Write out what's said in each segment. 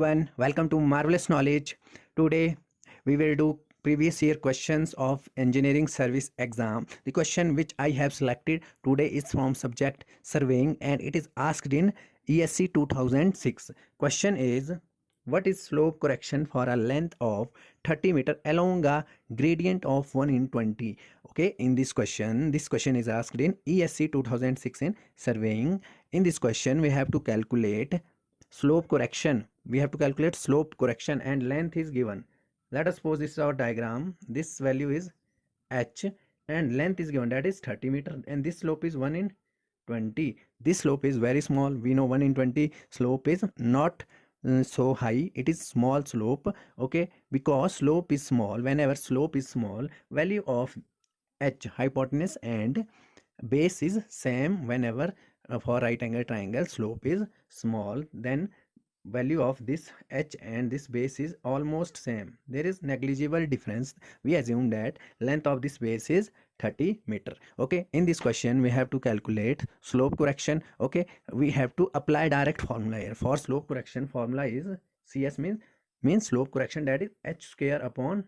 everyone, welcome to Marvelous Knowledge. Today we will do previous year questions of engineering service exam. The question which I have selected today is from subject surveying and it is asked in ESC 2006. Question is, what is slope correction for a length of 30 meter along a gradient of 1 in 20? Okay, in this question is asked in ESC 2006 in surveying. In this question we have to calculate slope correction. We have to calculate slope correction and length is given. Let us suppose this is our diagram. This value is h and length is given, that is 30 meter, and this slope is 1 in 20. This slope is very small. We know 1 in 20 slope is not so high, it is small slope. Okay, because slope is small, whenever slope is small, value of h, hypotenuse and base is same. Whenever for right angle triangle slope is small, then value of this h and this base is almost same. There is negligible difference. We assume that length of this base is 30 meter. Okay, in this question we have to calculate slope correction. Okay, we have to apply direct formula here. For slope correction, formula is CS means slope correction, that is h square upon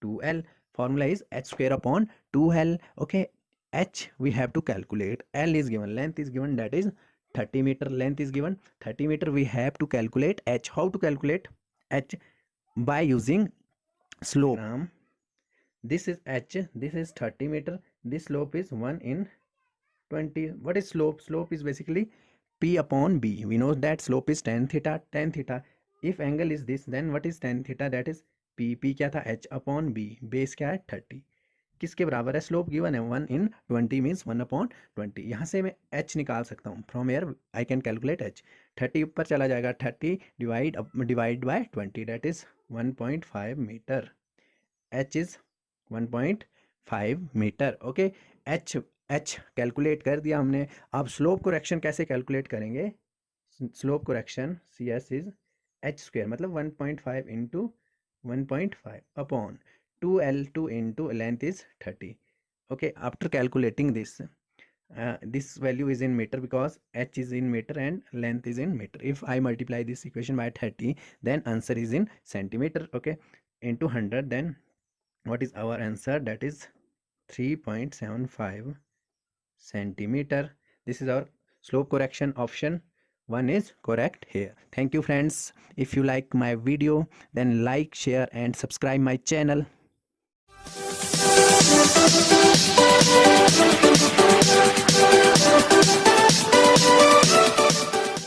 2l. Formula is h square upon 2l. Okay, h we have to calculate, l is given, length is given, that is 30 meter, length is given 30 meter. We have to calculate h. How to calculate h? By using slope. This is h, this is 30 meter, this slope is 1 in 20. What is slope? Slope is basically p upon b. We know that slope is tan theta. Tan theta, if angle is this, then what is tan theta? That is p. p क्या था? h upon b. Base क्या है? 30. किसके बराबर है? Slope given है 1 in 20 means 1 upon 20. यहाँ से मैं h निकाल सकता हूँ. From here I can calculate h. 30 ऊपर चला जाएगा, 30 divide by 20, that is 1.5 meter. h is 1.5 meter. Okay, h calculate कर दिया हमने. अब स्लोप करेक्शन कैसे कैलकुलेट करेंगे? Slope correction CS is h square, मतलब 1.5 into 1.5 upon 2l2 into length is 30. Okay, after calculating this, this value is in meter because h is in meter and length is in meter. If I multiply this equation by 30, then answer is in centimeter. Okay, into 100, then what is our answer? That is 3.75 centimeter. This is our slope correction. Option 1 is correct here. Thank you friends. If you like my video, then like, share and subscribe my channel. Thank you.